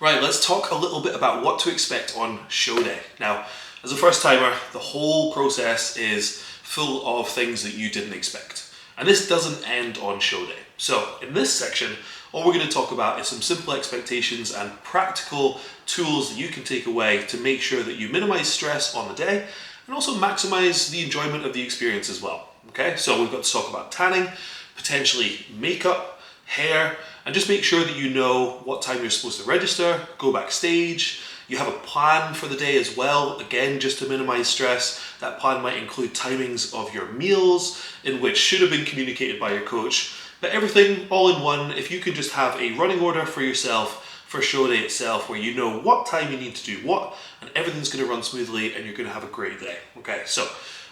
Right, let's talk a little bit about what to expect on show day. Now, as a first timer, the whole process is full of things that you didn't expect. And this doesn't end on show day. So in this section, all we're going to talk about is some simple expectations and practical tools that you can take away to make sure that you minimize stress on the day and also maximize the enjoyment of the experience as well. Okay, so we've got to talk about tanning, potentially makeup, hair, and just make sure that you know what time you're supposed to register, go backstage. You have a plan for the day as well, again, just to minimize stress. That plan might include timings of your meals, in which should have been communicated by your coach, but everything all in one. If you can just have a running order for yourself for show day itself, where you know what time you need to do what, and everything's going to run smoothly and you're going to have a great day. Okay, so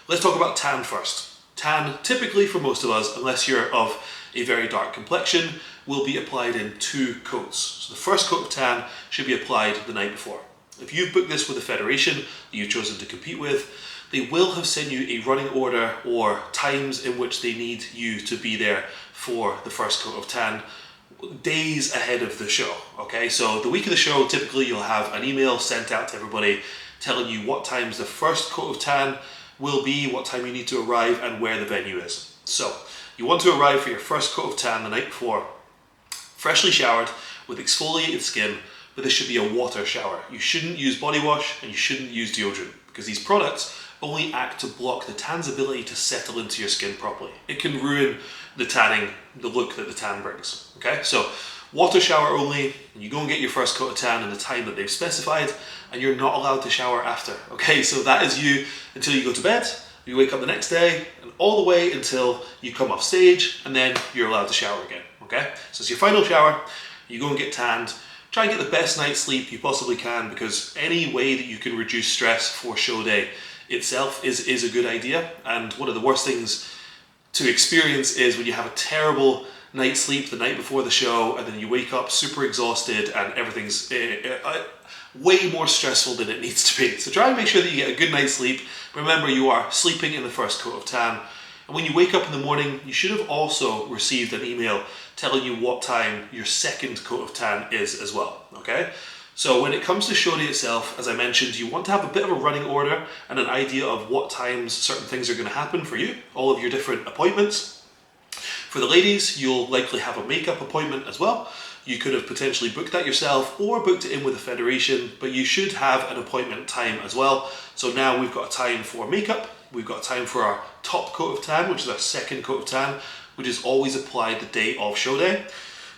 let's talk about tan first. Tan, typically for most of us, unless you're of a very dark complexion, will be applied in 2 coats. So the first coat of tan should be applied the night before. If you've booked this with a federation that you've chosen to compete with, they will have sent you a running order or times in which they need you to be there for the first coat of tan days ahead of the show. Okay, so the week of the show, typically you'll have an email sent out to everybody telling you what times the first coat of tan will be, what time you need to arrive, and where the venue is. So you want to arrive for your first coat of tan the night before, freshly showered with exfoliated skin, but this should be a water shower. You shouldn't use body wash and you shouldn't use deodorant, because these products only act to block the tan's ability to settle into your skin properly. It can ruin the tanning, the look that the tan brings. Okay, so water shower only, and you go and get your first coat of tan in the time that they've specified, and you're not allowed to shower after. Okay, so that is you until you go to bed, you wake up the next day, and all the way until you come off stage, and then you're allowed to shower again. Okay, so it's your final shower, you go and get tanned. Try and get the best night's sleep you possibly can, because any way that you can reduce stress for show day itself is a good idea. And one of the worst things to experience is when you have a terrible night's sleep the night before the show, and then you wake up super exhausted and everything's way more stressful than it needs to be. So try and make sure that you get a good night's sleep. Remember, you are sleeping in the first coat of tan. And when you wake up in the morning, you should have also received an email telling you what time your second coat of tan is as well, okay? So when it comes to show day itself, as I mentioned, you want to have a bit of a running order and an idea of what times certain things are going to happen for you, all of your different appointments. For the ladies, you'll likely have a makeup appointment as well. You could have potentially booked that yourself or booked it in with a federation, but you should have an appointment time as well. So now we've got a time for makeup, we've got a time for our top coat of tan, which is our second coat of tan, which is always applied the day of show day.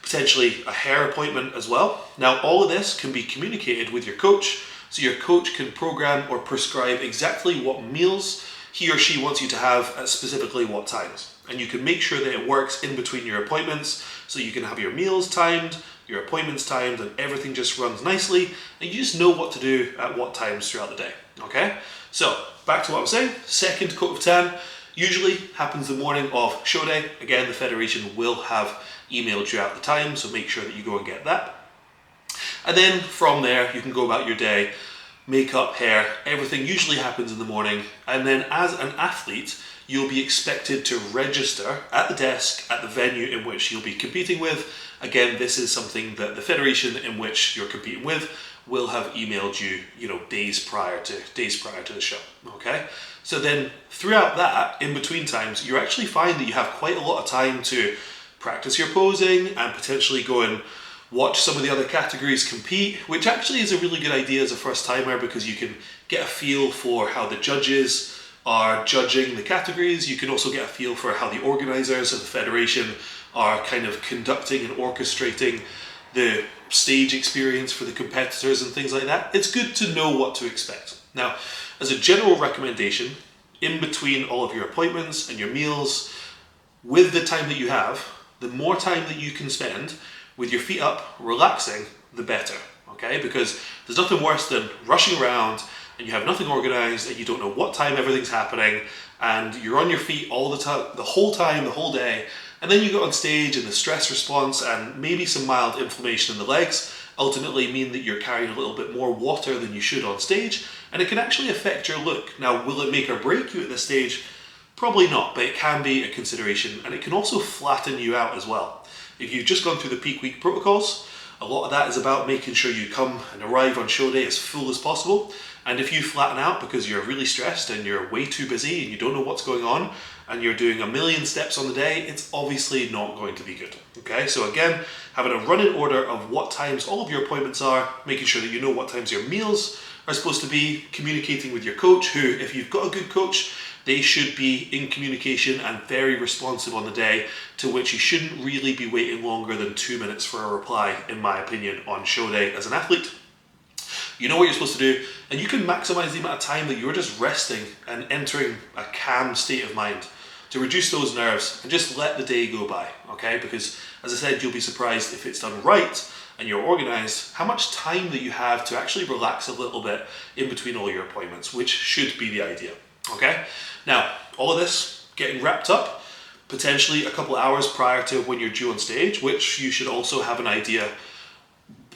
Potentially a hair appointment as well. Now all of this can be communicated with your coach, so your coach can program or prescribe exactly what meals he or she wants you to have at specifically what times. And you can make sure that it works in between your appointments, so you can have your meals timed, your appointments timed, and everything just runs nicely, and you just know what to do at what times throughout the day, okay? So, back to what I was saying, second coat of tan usually happens the morning of show day. Again, the federation will have emailed you out the time, so make sure that you go and get that. And then from there, you can go about your day. Makeup, hair, everything usually happens in the morning. And then as an athlete, you'll be expected to register at the desk at the venue in which you'll be competing with. Again, this is something that the federation in which you're competing with will have emailed you, days prior to the show, okay? So then throughout that, in between times, you actually find that you have quite a lot of time to practice your posing and potentially go and watch some of the other categories compete, which actually is a really good idea as a first timer, because you can get a feel for how the judges are judging the categories. You can also get a feel for how the organizers of the federation are kind of conducting and orchestrating the stage experience for the competitors and things like that. It's good to know what to expect. Now, as a general recommendation, in between all of your appointments and your meals, with the time that you have, the more time that you can spend with your feet up, relaxing, the better, okay? Because there's nothing worse than rushing around and you have nothing organized and you don't know what time everything's happening, and you're on your feet all the time, the whole day, and then you go on stage and the stress response and maybe some mild inflammation in the legs ultimately mean that you're carrying a little bit more water than you should on stage, and it can actually affect your look. Now, will it make or break you at this stage? Probably not, but it can be a consideration, and it can also flatten you out as well. If you've just gone through the peak week protocols, A lot of that is about making sure you come and arrive on show day as full as possible. And if you flatten out because you're really stressed and you're way too busy and you don't know what's going on and you're doing a million steps on the day, it's obviously not going to be good. Okay, so again, having a running order of what times all of your appointments are, making sure that you know what times your meals are supposed to be, communicating with your coach, who, if you've got a good coach, they should be in communication and very responsive on the day, to which you shouldn't really be waiting longer than 2 minutes for a reply, in my opinion, on show day as an athlete. You know what you're supposed to do, and you can maximize the amount of time that you're just resting and entering a calm state of mind to reduce those nerves and just let the day go by, okay? Because, as I said, you'll be surprised if it's done right and you're organized, how much time that you have to actually relax a little bit in between all your appointments, which should be the idea, okay? Now, all of this getting wrapped up potentially a couple of hours prior to when you're due on stage, which you should also have an idea,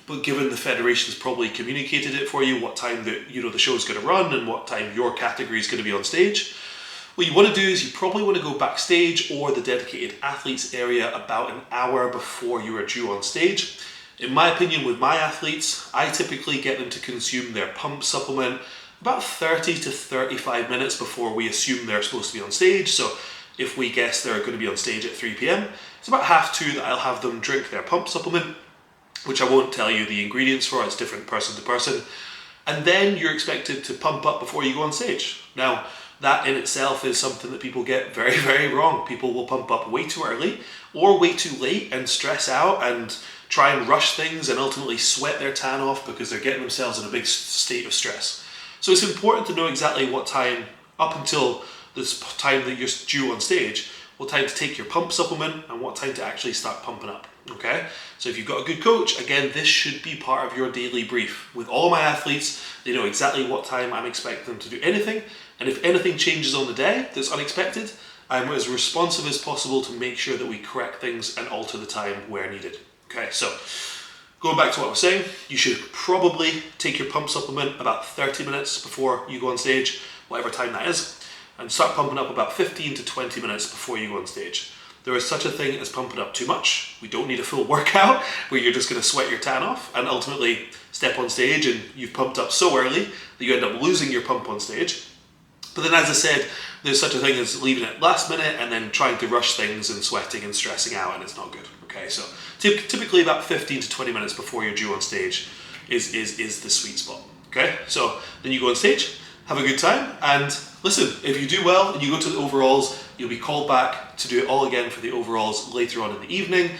but given the federation's probably communicated it for you, what time the show's going to run and what time your category is going to be on stage. What you want to do is you probably want to go backstage or the dedicated athletes area about an hour before you are due on stage. In my opinion, with my athletes, I typically get them to consume their pump supplement about 30 to 35 minutes before we assume they're supposed to be on stage. So if we guess they're going to be on stage at 3 p.m, it's about 1:30 that I'll have them drink their pump supplement, which I won't tell you the ingredients for, it's different person to person. And then you're expected to pump up before you go on stage. Now, that in itself is something that people get very, very wrong. People will pump up way too early or way too late and stress out and try and rush things and ultimately sweat their tan off because they're getting themselves in a big state of stress. So it's important to know exactly what time, up until this time that you're due on stage, what time to take your pump supplement and what time to actually start pumping up, okay? So if you've got a good coach, again, this should be part of your daily brief. With all my athletes, they know exactly what time I'm expecting them to do anything, and if anything changes on the day that's unexpected, I'm as responsive as possible to make sure that we correct things and alter the time where needed. Okay, so going back to what I was saying, you should probably take your pump supplement about 30 minutes before you go on stage, whatever time that is, and start pumping up about 15 to 20 minutes before you go on stage. There is such a thing as pumping up too much. We don't need a full workout where you're just going to sweat your tan off and ultimately step on stage and you've pumped up so early that you end up losing your pump on stage. But then, as I said, there's such a thing as leaving it last minute and then trying to rush things and sweating and stressing out, and it's not good. Okay, so typically about 15 to 20 minutes before you're due on stage is the sweet spot. Okay, so then you go on stage, have a good time, and listen, if you do well and you go to the overalls, you'll be called back to do it all again for the overalls later on in the evening.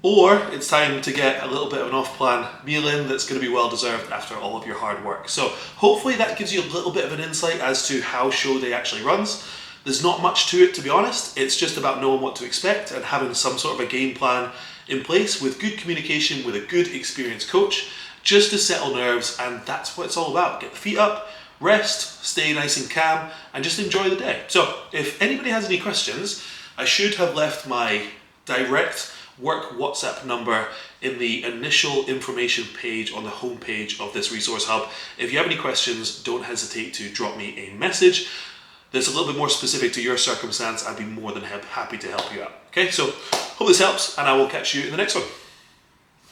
Or it's time to get a little bit of an off-plan meal in that's going to be well-deserved after all of your hard work. So hopefully that gives you a little bit of an insight as to how show day actually runs. There's not much to it, to be honest. It's just about knowing what to expect and having some sort of a game plan in place with good communication with a good experienced coach, just to settle nerves, and that's what it's all about. Get the feet up, rest, stay nice and calm, and just enjoy the day. So if anybody has any questions, I should have left my direct work WhatsApp number in the initial information page on the homepage of this resource hub. If you have any questions, don't hesitate to drop me a message that's a little bit more specific to your circumstance. I'd be more than happy to help you out. Okay, so hope this helps, and I will catch you in the next one.